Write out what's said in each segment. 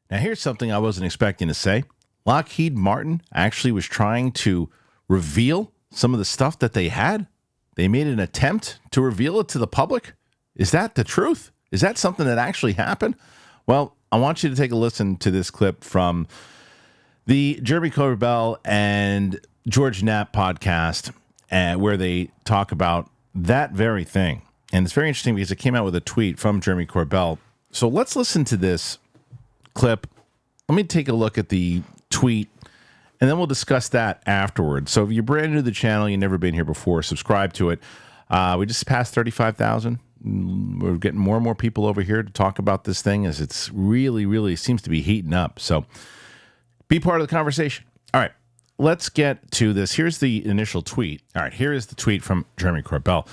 Now, here's something I wasn't expecting to say. Lockheed Martin actually was trying to reveal some of the stuff that they had. They made an attempt to reveal it to the public. Is that the truth? Is that something that actually happened? Well, I want you to take a listen to this clip from the Jeremy Corbell and George Knapp podcast, where they talk about that very thing. And it's very interesting because it came out with a tweet from Jeremy Corbell. So let's listen to this clip. Let me take a look at the tweet, and then we'll discuss that afterwards. So if you're brand new to the channel, you've never been here before, subscribe to it. We just passed 35,000. We're getting more and more people over here to talk about this thing as it's really, really seems to be heating up. So be part of the conversation. All right, let's get to this. Here's the initial tweet. All right, here is the tweet from Jeremy Corbell,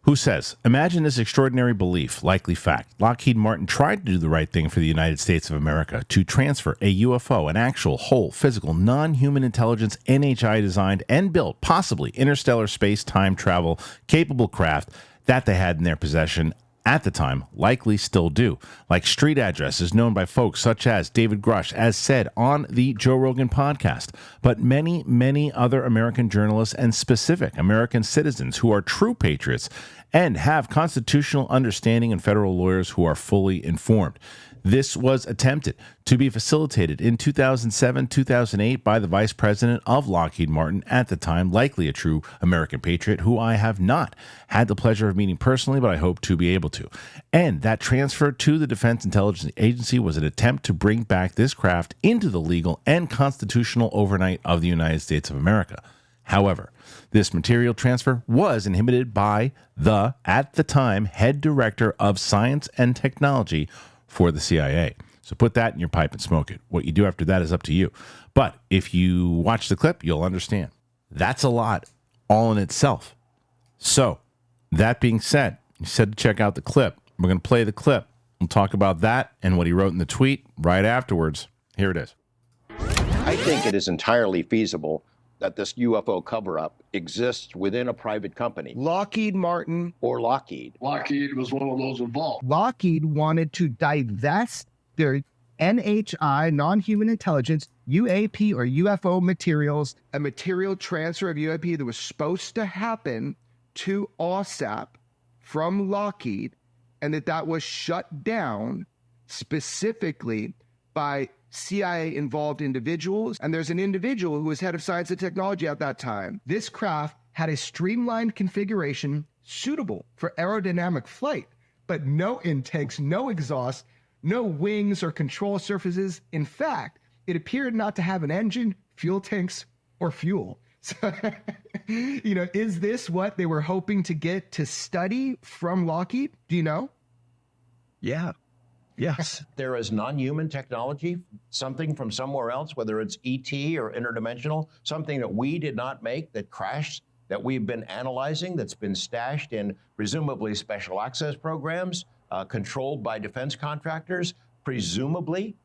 who says, imagine this extraordinary belief, likely fact. Lockheed Martin tried to do the right thing for the United States of America to transfer a UFO, an actual, whole, physical, non-human intelligence, NHI-designed and built, possibly interstellar space-time travel capable craft that they had in their possession at the time, likely still do, like street addresses known by folks such as David Grush, as said on the Joe Rogan podcast, but many, many other American journalists and specific American citizens who are true patriots and have constitutional understanding and federal lawyers who are fully informed. This was attempted to be facilitated in 2007, 2008 by the vice president of Lockheed Martin at the time, likely a true American patriot, who I have not had the pleasure of meeting personally, but I hope to be able to. And that transfer to the Defense Intelligence Agency was an attempt to bring back this craft into the legal and constitutional overnight of the United States of America. However, this material transfer was inhibited by the, at the time, head director of science and technology for the CIA. So put that in your pipe and smoke it. What you do after that is up to you. But if you watch the clip, you'll understand. That's a lot all in itself. So that being said, you said to check out the clip. We're going to play the clip. We'll talk about that and what he wrote in the tweet right afterwards. Here it is. I think it is entirely feasible that this UFO cover-up exists within a private company. Lockheed Martin. Or Lockheed. Lockheed was one of those involved. Lockheed wanted to divest their NHI, non-human intelligence, UAP or UFO materials, a material transfer of UAP that was supposed to happen to OSAP from Lockheed, and that was shut down specifically by CIA-involved individuals, and there's an individual who was head of science and technology at that time. This craft had a streamlined configuration suitable for aerodynamic flight, but no intakes, no exhaust, no wings or control surfaces. In fact, it appeared not to have an engine, fuel tanks, or fuel. So, is this what they were hoping to get to study from Lockheed? Do you know? Yeah. Yes. There is non-human technology, something from somewhere else, whether it's ET or interdimensional, something that we did not make, that crashed, that we've been analyzing, that's been stashed in presumably special access programs, controlled by defense contractors, presumably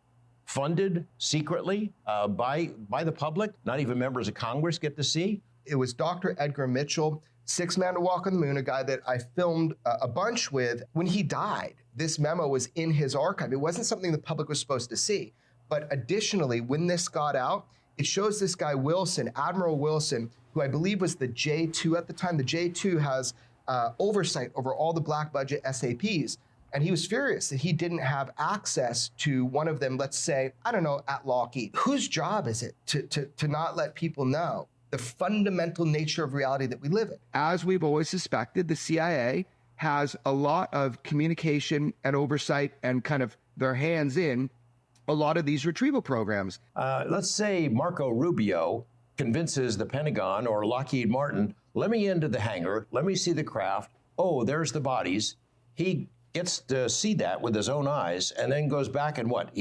funded secretly by the public. Not even members of Congress get to see. It was Dr. Edgar Mitchell, Sixth Man to Walk on the Moon, a guy that I filmed a bunch with. When he died, this memo was in his archive. It wasn't something the public was supposed to see. But additionally, when this got out, it shows this guy Wilson, Admiral Wilson, who I believe was the J2 at the time. The J2 has oversight over all the black budget SAPs. And he was furious that he didn't have access to one of them, let's say, I don't know, at Lockheed. Whose job is it to not let people know the fundamental nature of reality that we live in? As we've always suspected, the CIA has a lot of communication and oversight and kind of their hands in a lot of these retrieval programs. Let's say Marco Rubio convinces the Pentagon or Lockheed Martin, let me into the hangar, let me see the craft. Oh, there's the bodies. He gets to see that with his own eyes and then goes back and what?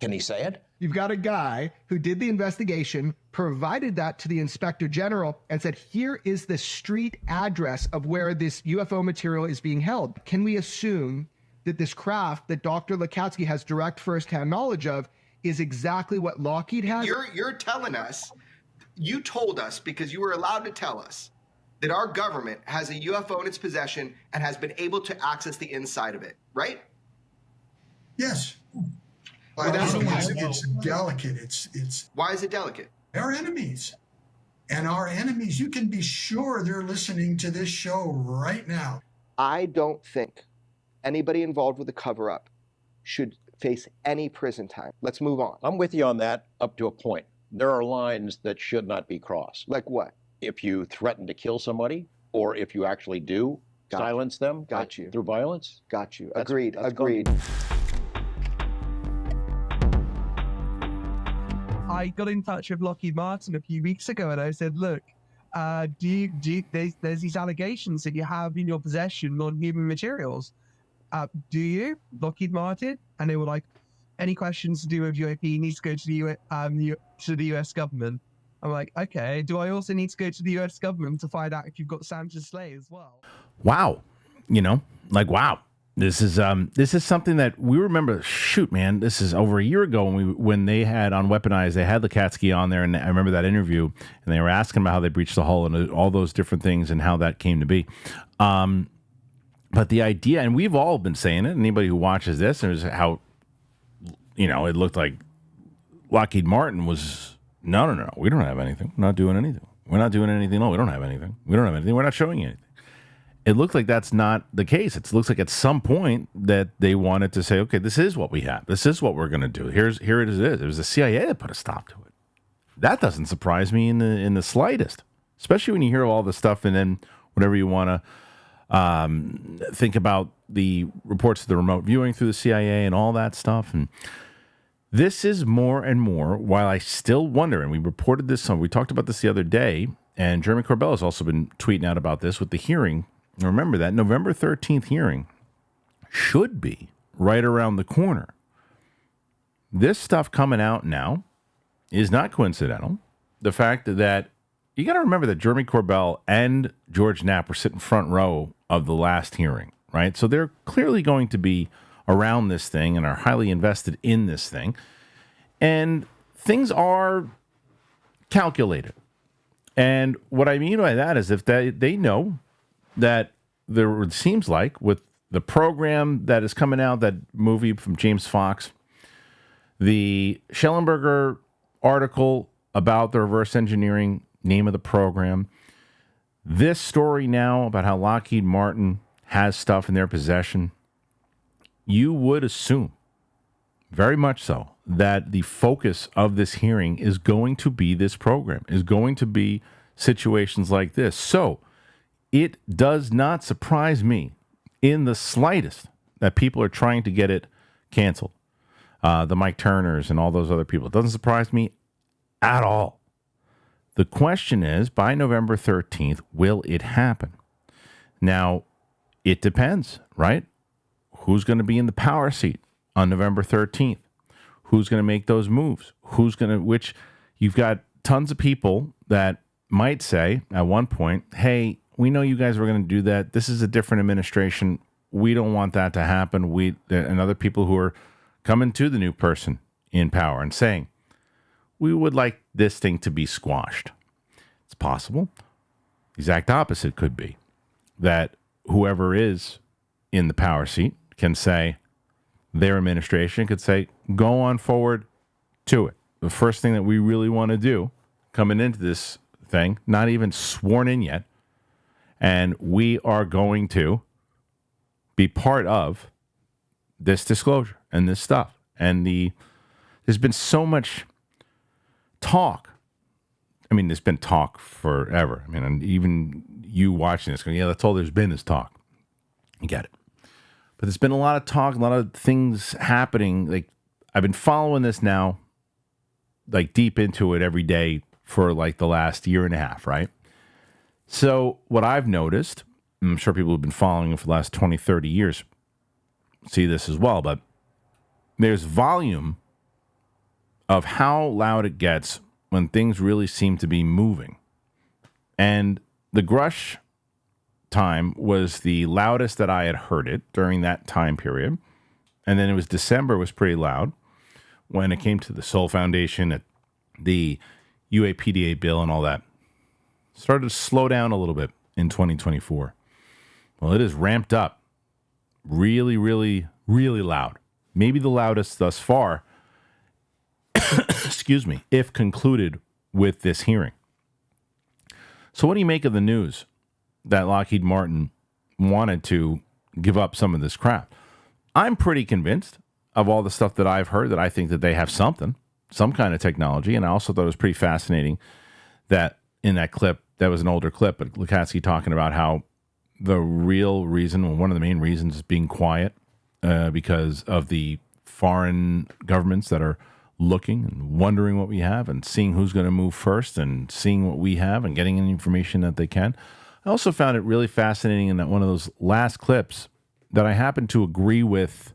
Can he say it? You've got a guy who did the investigation, provided that to the inspector general, and said, here is the street address of where this UFO material is being held. Can we assume that this craft that Dr. Lukatsky has direct firsthand knowledge of is exactly what Lockheed has? You're telling us, you told us, because you were allowed to tell us, that our government has a UFO in its possession and has been able to access the inside of it, right? Yes. By that means it's delicate. It's Why is it delicate? our enemies. And our enemies, you can be sure they're listening to this show right now. I don't think anybody involved with the cover-up should face any prison time. Let's move on. I'm with you on that up to a point. There are lines that should not be crossed. Like what? If you threaten to kill somebody, or if you actually do silence them through violence. Got you. That's Agreed. I got in touch with Lockheed Martin a few weeks ago, and I said, look, there's these allegations that you have in your possession non-human materials. Do you, Lockheed Martin? And they were like, any questions to do with UAP needs to go to the US government. I'm like, okay, do I also need to go to the US government to find out if you've got Santa Slay as well? Wow. Wow. This is something that we remember. Shoot, man, this is over a year ago when they had on Weaponized, they had Likatsky on there, and I remember that interview, and they were asking about how they breached the hull and all those different things and how that came to be. But the idea, and we've all been saying it, anybody who watches this, is how, it looked like Lockheed Martin was, no, we don't have anything. We're not doing anything. We're not doing anything. No, we don't have anything. We don't have anything. We're not showing you anything. It looked like that's not the case. It looks like at some point that they wanted to say, okay, this is what we have. This is what we're going to do. Here it is. It was the CIA that put a stop to it. That doesn't surprise me in the slightest, especially when you hear all this stuff and then whatever you want to think about the reports of the remote viewing through the CIA and all that stuff. And this is more and more, while I still wonder, and we reported this we talked about this the other day, and Jeremy Corbell has also been tweeting out about this with the hearing. Remember that November 13th hearing should be right around the corner. This stuff coming out now is not coincidental. The fact that you got to remember that Jeremy Corbell and George Knapp were sitting front row of the last hearing, right? So they're clearly going to be around this thing and are highly invested in this thing. And things are calculated. And what I mean by that is if they know that it seems like with the program that is coming out, that movie from James Fox, the Schellenberger article about the reverse engineering, name of the program, this story now about how Lockheed Martin has stuff in their possession, you would assume, very much so, that the focus of this hearing is going to be this program, is going to be situations like this. So it does not surprise me in the slightest that people are trying to get it canceled. The Mike Turners and all those other people. It doesn't surprise me at all. The question is, by November 13th, will it happen? Now, it depends, right? Who's going to be in the power seat on November 13th? Who's going to make those moves? Which you've got tons of people that might say at one point, hey, we know you guys were going to do that. This is a different administration. We don't want that to happen. And other people who are coming to the new person in power and saying, we would like this thing to be squashed. It's possible. The exact opposite could be that whoever is in the power seat can say, their administration could say, go on forward to it. The first thing that we really want to do coming into this thing, not even sworn in yet, and we are going to be part of this disclosure and this stuff. And there's been so much talk. I mean, there's been talk forever. I mean, and even you watching this going, yeah, that's all there's been is talk. You get it. But there's been a lot of talk, a lot of things happening. Like, I've been following this now, like deep into it every day for like the last year and a half, right? So what I've noticed, I'm sure people who've been following it for the last 20, 30 years see this as well, but there's volume of how loud it gets when things really seem to be moving. And the Grush time was the loudest that I had heard it during that time period. And then it was December was pretty loud when it came to the Soul Foundation, the UAPDA bill and all that. Started to slow down a little bit in 2024. Well, it is ramped up really, really, really loud. Maybe the loudest thus far excuse me, if concluded with this hearing. So what do you make of the news that Lockheed Martin wanted to give up some of this crap? I'm pretty convinced of all the stuff that I've heard that I think that they have some kind of technology. And I also thought it was pretty fascinating that in that clip, that was an older clip, but Lukatsky talking about how the real reason, one of the main reasons is being quiet because of the foreign governments that are looking and wondering what we have and seeing who's going to move first and seeing what we have and getting any information that they can. I also found it really fascinating in that one of those last clips that I happen to agree with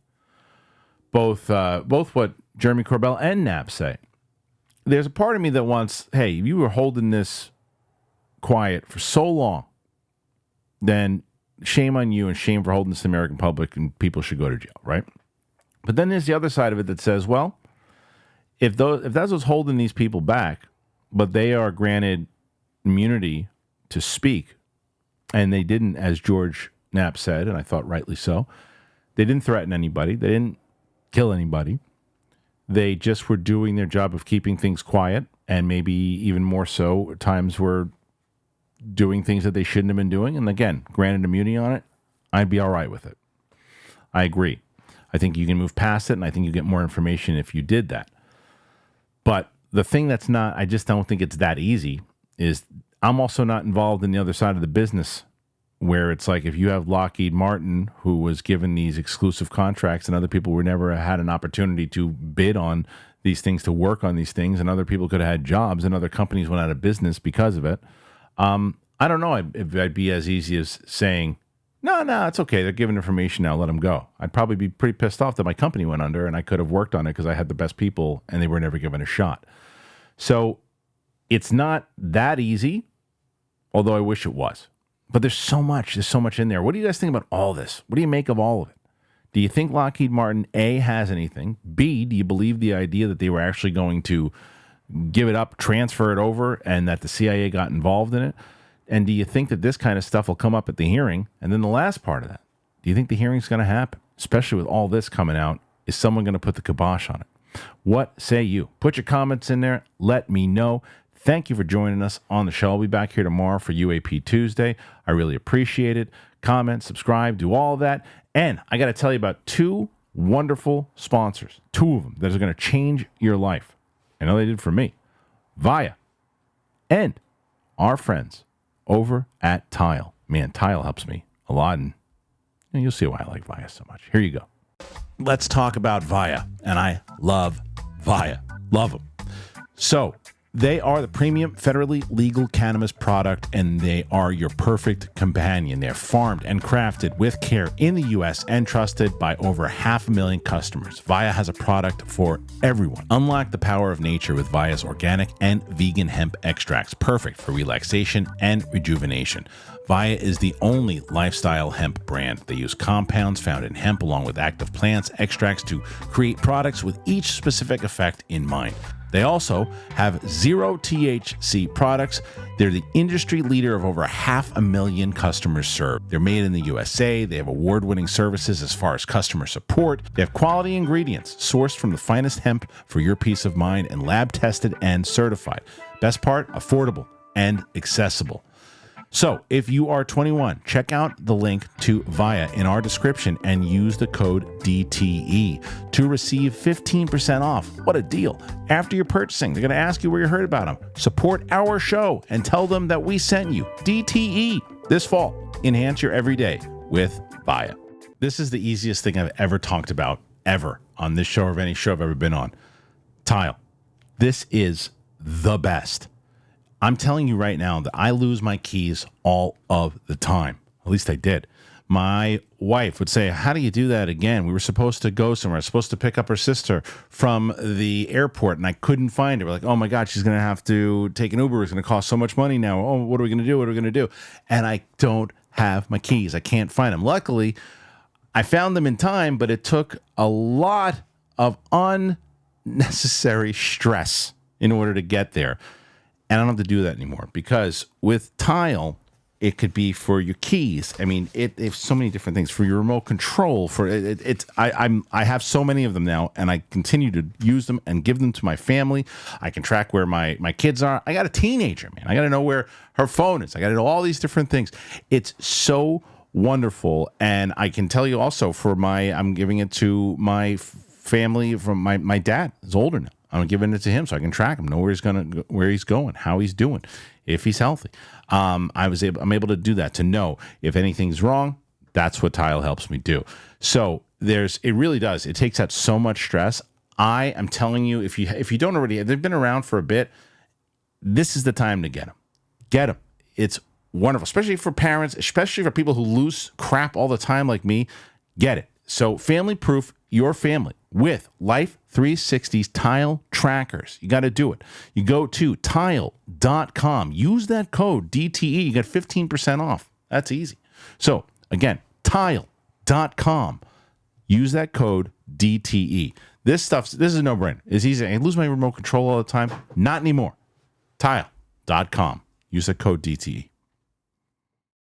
both what Jeremy Corbell and Knapp say. There's a part of me that wants, hey, you were holding this quiet for so long, then shame on you and shame for holding this to the American public, and people should go to jail, right? But then there's the other side of it that says, well, if that's what's holding these people back, but they are granted immunity to speak, and they didn't, as George Knapp said, and I thought rightly so, they didn't threaten anybody, they didn't kill anybody, they just were doing their job of keeping things quiet, and maybe even more so, at times were doing things that they shouldn't have been doing, and again, granted immunity on it, I'd be all right with it. I agree. I think you can move past it, and I think you get more information if you did that. But the thing that's not, I just don't think it's that easy, is I'm also not involved in the other side of the business where it's like if you have Lockheed Martin, who was given these exclusive contracts and other people were never had an opportunity to bid on these things, to work on these things, and other people could have had jobs and other companies went out of business because of it. I don't know if I'd be as easy as saying, no, it's okay. They're giving information now. Let them go. I'd probably be pretty pissed off that my company went under and I could have worked on it because I had the best people and they were never given a shot. So it's not that easy, although I wish it was. But there's so much in there. What do you guys think about all this? What do you make of all of it? Do you think Lockheed Martin, A, has anything? B, do you believe the idea that they were actually going to give it up, transfer it over, and that the CIA got involved in it? And do you think that this kind of stuff will come up at the hearing? And then the last part of that, do you think the hearing's going to happen? Especially with all this coming out, is someone going to put the kibosh on it? What say you? Put your comments in there. Let me know. Thank you for joining us on the show. I'll be back here tomorrow for UAP Tuesday. I really appreciate it. Comment, subscribe, do all of that. And I got to tell you about two wonderful sponsors, two of them that are going to change your life. I know they did for me. Via and our friends over at Tile. Man, Tile helps me a lot, and you'll see why I like Via so much. Here you go. Let's talk about Via, and I love Via. Love them. So they are the premium federally legal cannabis product, and they are your perfect companion. They're farmed and crafted with care in the U.S. and trusted by over 500,000 customers. Via has a product for everyone. Unlock the power of nature with Via's organic and vegan hemp extracts, perfect for relaxation and rejuvenation. Via is the only lifestyle hemp brand. They use compounds found in hemp along with active plants extracts to create products with each specific effect in mind. They also have zero THC products. They're the industry leader of over 500,000 customers served. They're made in the USA. They have award-winning services as far as customer support. They have quality ingredients sourced from the finest hemp for your peace of mind and lab-tested and certified. Best part, affordable and accessible. So if you are 21, check out the link to Via in our description and use the code DTE to receive 15% off. What a deal. After you're purchasing, they're going to ask you where you heard about them. Support our show and tell them that we sent you. DTE this fall. Enhance your everyday with Via. This is the easiest thing I've ever talked about, ever, on this show or any show I've ever been on. Tile. This is the best. I'm telling you right now that I lose my keys all of the time. At least I did. My wife would say, how do you do that again? We were supposed to go somewhere. I was supposed to pick up her sister from the airport, and I couldn't find her. We're like, oh, my God, she's going to have to take an Uber. It's going to cost so much money now. Oh, what are we going to do? What are we going to do? And I don't have my keys. I can't find them. Luckily, I found them in time, but it took a lot of unnecessary stress in order to get there. And I don't have to do that anymore because with Tile, It could be for your keys. I mean, it's so many different things for your remote control. I have so many of them now, and I continue to use them and give them to my family. I can track where my kids are. I got a teenager, man. I got to know where her phone is. I got to know all these different things. It's so wonderful, and I can tell you also I'm giving it to my family. From my dad is older now. I'm giving it to him so I can track him, know where he's going, how he's doing, if he's healthy. I'm able to do that, to know if anything's wrong. That's what Tile helps me do. So it really does. It takes out so much stress. I am telling you, if you don't already, they've been around for a bit. This is the time to get them. Get them. It's wonderful, especially for parents, especially for people who lose crap all the time like me. Get it. So family proof your family with Life 360's Tile trackers. You got to do it. You go to tile.com. Use that code DTE. You get 15% off. That's easy. So again, tile.com. Use that code DTE. This is a no-brainer. It's easy. I lose my remote control all the time. Not anymore. Tile.com. Use that code DTE.